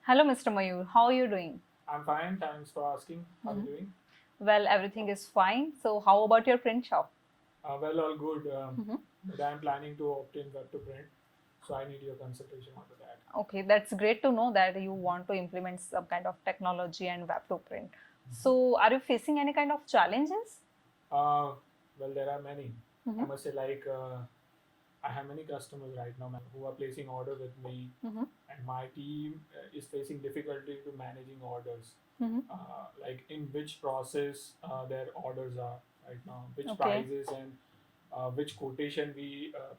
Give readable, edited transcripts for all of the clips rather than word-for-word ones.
Hello, Mr. Mayur. How are you doing? I'm fine. Thanks for asking. How are you Mhm. doing? Well, everything is fine. So, how about your print shop? Well, all good. Mhm. But I'm planning to opt in web to print, so I need your consultation onto that. Okay, that's great to know that you want to implement some kind of technology and web to print. So, are you facing any kind of challenges? Uh, well, there are many. I Mm-hmm. must say, I have many customers right now who are placing order with me, Mm-hmm. and my team is facing difficulty to managing orders. Mm-hmm. Like in which process their orders are right now, which Okay. prices and which quotation we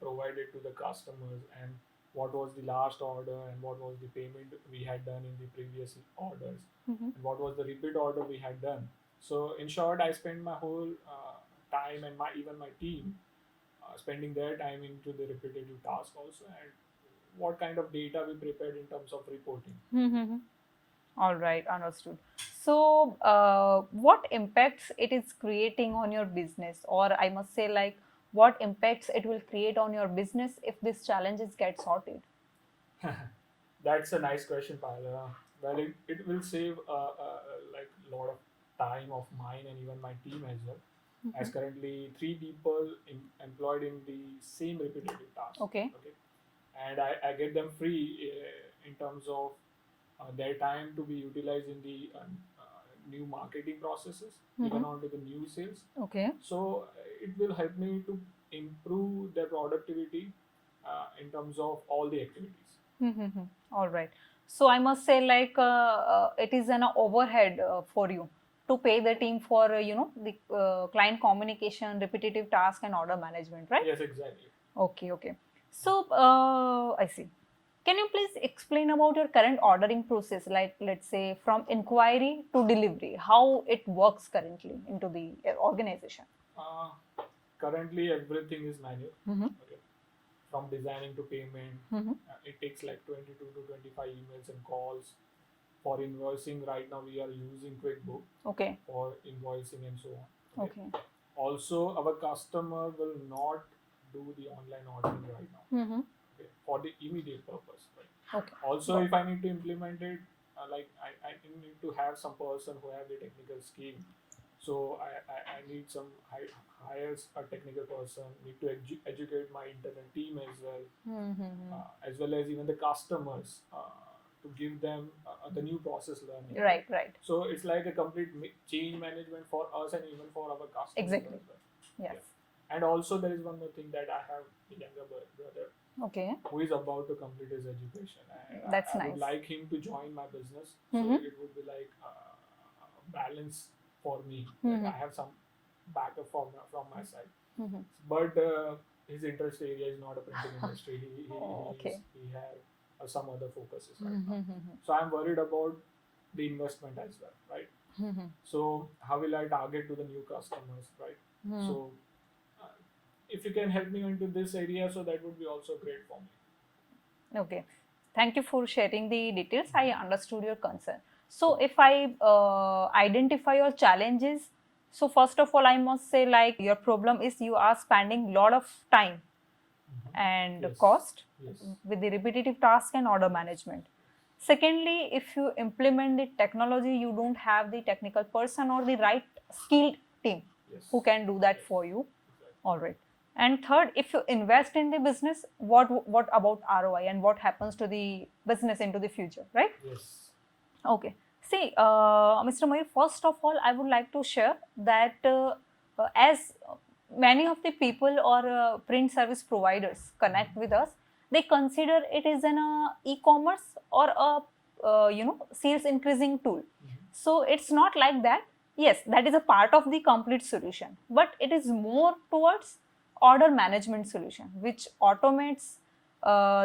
provided to the customers, and what was the last order, and what was the payment we had done in the previous orders, Mm-hmm. and what was the repeat order we had done. So in short, I spent my whole time and my even my team spending their time into the repetitive task also, and what kind of data we prepared in terms of reporting. Mm-hmm. All right, understood. So, what impacts it is creating on your business, or I must say, like, what impacts it will create on your business if these challenges get sorted? That's a nice question, Payal. Well, it will save like a lot of time of mine and even my team as well. As currently three people employed in the same repetitive task. Okay. Okay, and I get them free in terms of their time to be utilized in the new marketing processes, even Mm-hmm. onto the new sales. Okay. So it will help me to improve their productivity in terms of all the activities. Mm-hmm. All right. So I must say, like, it is an overhead for you to pay the team for, the client communication, repetitive task, and order management, right? Yes, exactly. Okay, okay. So, I see. Can you please explain about your current ordering process, like let's say from inquiry to delivery, how it works currently into the organization? Uh, Currently, everything is manual. Mm-hmm. Okay. From designing to payment, Mm-hmm. it takes like 22 to 25 emails and calls. For invoicing, right now we are using QuickBook Okay. for invoicing and so on. Okay. Okay. Also, our customer will not do the online ordering right now. Mm-hmm. Okay, for the immediate purpose. Right. Okay. Also, Got. if I need to implement it, I need to have some person who have the technical skill. So I need some hires a technical person. Need to educate my internal team Mm-hmm. as well as even the customers to give them the new process learning. Right. Right. Right. So it's like a complete change management for us and even for our customers Exactly. as well. Yes. Yeah. And also there is one more thing that I have a younger brother Okay. who is about to complete his education, and That's I would nice. like him to join my business. So Mm-hmm. it would be like a balance for me that Mm-hmm. I have some backup from my side. Mm-hmm. But his interest area is not a printing industry. Oh, okay. He have some other focuses right now. Mm-hmm. So I'm worried about the investment as well, right? Mm-hmm. So how will I target to the new customers, right? So uh, if you can help me into this area, so that would be also great for me. Okay. Thank you for sharing the details. I understood your concern. So, if I identify your challenges, so first of all, I must say, like, your problem is you are spending lot of time Mhm. and Yes, cost yes, with the repetitive task and order yes, management. Secondly, if you implement the technology, you don't have the technical person or the right skilled team who yes, can do that yes, for you. exactly. All right. And third, if you invest in the business, what about ROI and what happens to the business into the future, right? Yes. Okay. See, Mr. Mayur, first of all, I would like to share that as many of the people or print service providers connect with us, they consider it is an e-commerce or a sales increasing tool. Mhm. So it's not like that. Yes, that is a part of the complete solution, but it is more towards order management solution, which automates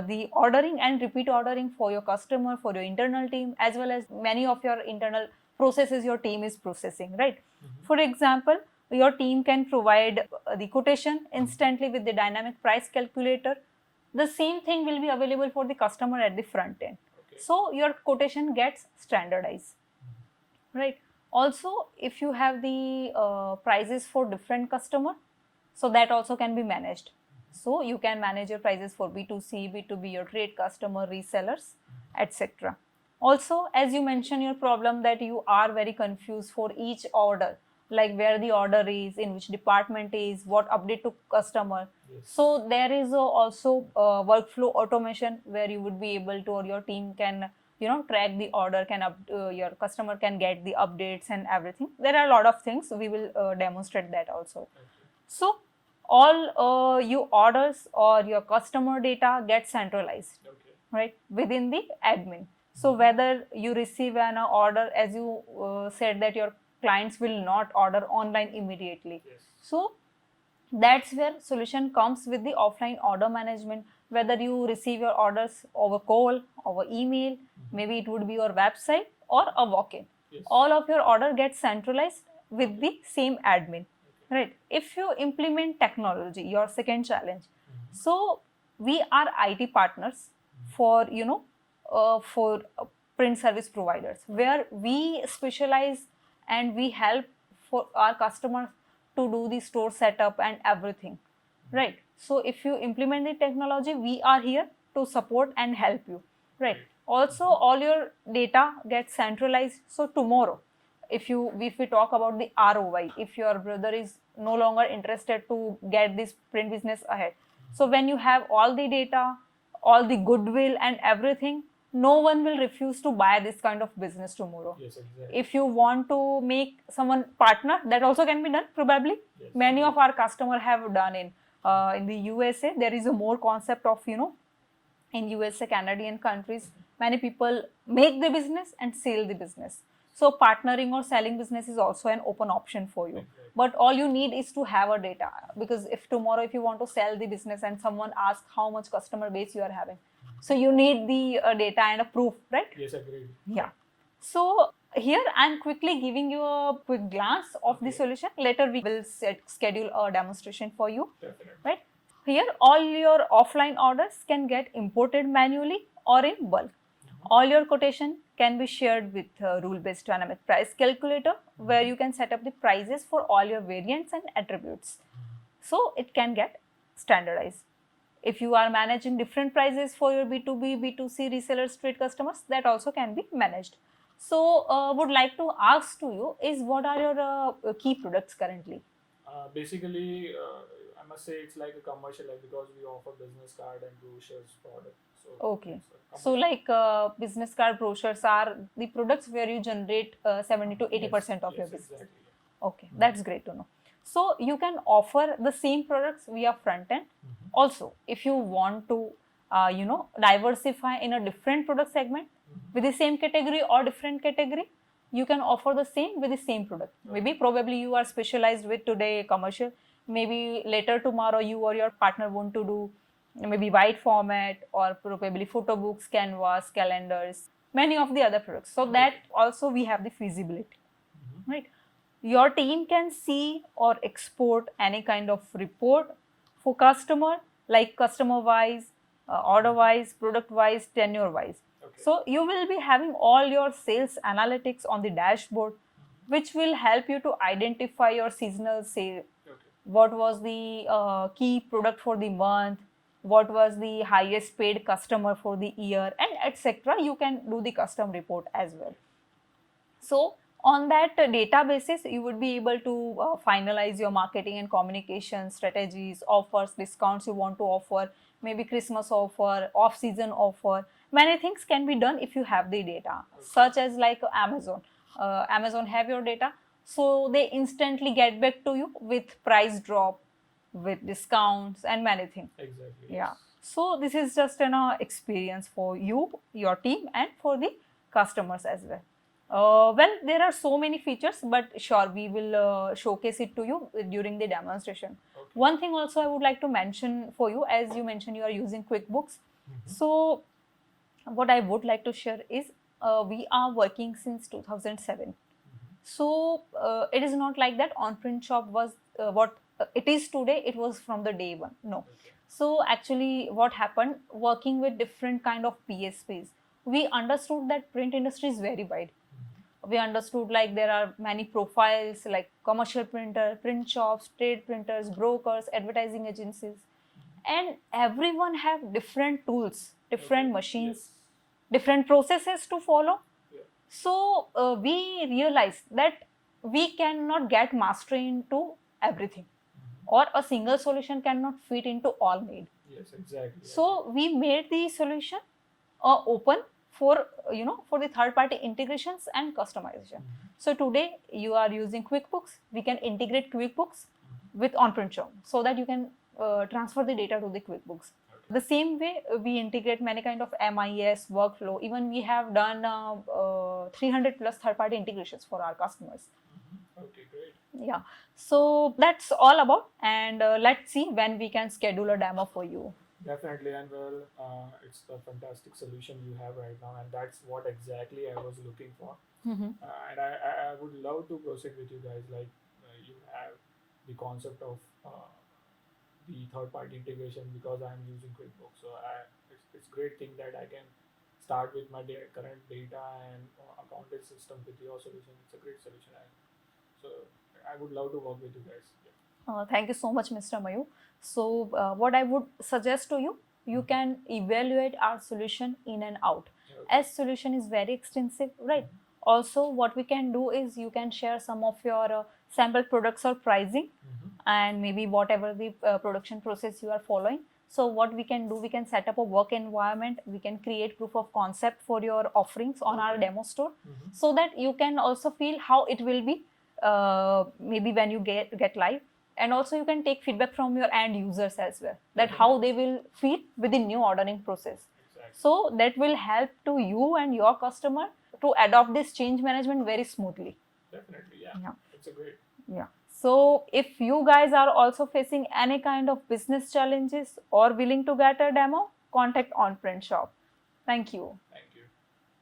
the ordering and repeat ordering for your customer, for your internal team, as well as many of your internal processes your team is processing, right? Mhm. For example, your team can provide the quotation instantly with the dynamic price calculator. The same thing will be available for the customer at the front end. Okay. So your quotation gets standardized, right? Also, if you have the prices for different customer, so that also can be managed. So you can manage your prices for B2C, B2B, your trade customer, resellers, etc. Also, as you mentioned your problem that you are very confused for each order, like where the order is, in which department is, what update to customer. Yes. So there is also workflow automation where you would be able to, or your team can track the order, your customer can get the updates and everything. There are a lot of things, we will demonstrate that also. Okay. So all your orders or your customer data get centralized, Okay. right, within the admin. So whether you receive an order, as you said that your clients will not order online immediately. Yes. So that's where solution comes with the offline order management. Whether you receive your orders over call, over email, maybe it would be your website or a walk-in. Yes. All of your order gets centralized with the same admin, Okay. right? If you implement technology, your second challenge. So we are IT partners for print service providers, where we specialize and we help for our customers to do the store setup and everything, right? So if you implement the technology, we are here to support and help you, right? Also, all your data gets centralized. So tomorrow, if we talk about the ROI, if your brother is no longer interested to get this print business ahead, so when you have all the data, all the goodwill and everything, no one will refuse to buy this kind of business tomorrow. Yes, exactly. If you want to make someone partner, that also can be done probably. Yes. Many of our customers have done in the USA. There is a more concept of in USA, Canadian countries, many people make the business and sell the business. So partnering or selling business is also an open option for you. Exactly. But all you need is to have a data, because if tomorrow if you want to sell the business and someone asks how much customer base you are having, so you need the data and a proof, right? Yes, agreed. Yeah. So here I'm quickly giving you a quick glance of the Okay. solution. Later we will schedule a demonstration for you, Definitely. right? Here all your offline orders can get imported manually or in bulk. All your quotation can be shared with rule-based dynamic price calculator, where you can set up the prices for all your variants and attributes. So it can get standardized. If you are managing different prices for your B2B, B2C resellers, trade customers, that also can be managed. So would like to ask to you is, what are your key products currently? Basically, I must say it's like a commercial, like, because we offer business card and brochures product. So Okay. it's a So commercial. like business card brochures are the products where you generate 70 to 80% of your business. Exactly. Okay, that's great to know. So you can offer the same products via front end. Also, if you want to diversify in a different product segment with the same category or different category, you can offer the same with the same product. Maybe probably you are specialized with today commercial, maybe later tomorrow you or your partner want to do maybe wide format, or probably photo books, canvas, calendars, many of the other products. So that also we have the feasibility, right? Your team can see or export any kind of report for customer, like customer wise, order wise, product wise, tenure wise. Okay. So you will be having all your sales analytics on the dashboard, which will help you to identify your seasonal sale. Okay. What was the key product for the month, what was the highest paid customer for the year, and etc. You can do the custom report as well. So on that data basis, you would be able to finalize your marketing and communication strategies, offers, discounts you want to offer, maybe Christmas offer, off-season offer. Many things can be done if you have the data, such as like Amazon. Amazon have your data, so they instantly get back to you with price drop, with discounts and many things. Exactly. Yeah. So this is just an experience for you, your team, and for the customers as well. Well, there are so many features, but sure, we will showcase it to you during the demonstration. Okay. One thing also I would like to mention for you, as you mentioned, you are using QuickBooks. So, what I would like to share is we are working since 2007. So, it is not like that on print shop was what it is today, it was from the day one. No. Okay. So, actually, what happened, working with different kind of PSPs, we understood that print industry is very wide. We understood like there are many profiles like commercial printer, print shops, trade printers, brokers, advertising agencies, and everyone have different tools, different Okay. machines, Yes. different processes to follow. Yeah. So we realized that we cannot get mastery into everything, or a single solution cannot fit into all need. Yes, exactly. So we made the solution open for for the third party integrations and customization. So today you are using QuickBooks, we can integrate QuickBooks with on-prem shop so that you can transfer the data to the QuickBooks. Okay. The same way we integrate many kind of MIS workflow. Even we have done 300 plus third party integrations for our customers. Okay, great. Yeah, so that's all about, and let's see when we can schedule a demo for you. Definitely, and well, it's a fantastic solution you have right now, and that's what exactly I was looking for. And I would love to proceed with you guys. Like, you have the concept of the third party integration because I'm using QuickBooks. So it's great thing that I can start with my current data and accounting system with your solution. It's a great solution. So I would love to work with you guys. Yeah. Thank you so much, Mr. Mayu. So, what I would suggest to you, you can evaluate our solution in and out. Okay. As solution is very extensive, right? Also, what we can do is you can share some of your sample products or pricing, and maybe whatever the production process you are following. So what we can do, we can set up a work environment, we can create proof of concept for your offerings on our demo store, so that you can also feel how it will be maybe when you get live. And also you can take feedback from your end users as well, that how they will feel with the new ordering process. Exactly. So that will help to you and your customer to adopt this change management very smoothly. Definitely, yeah. Yeah. It's a great. Yeah. So if you guys are also facing any kind of business challenges or willing to get a demo, contact On Print Shop. Thank you. Thank you.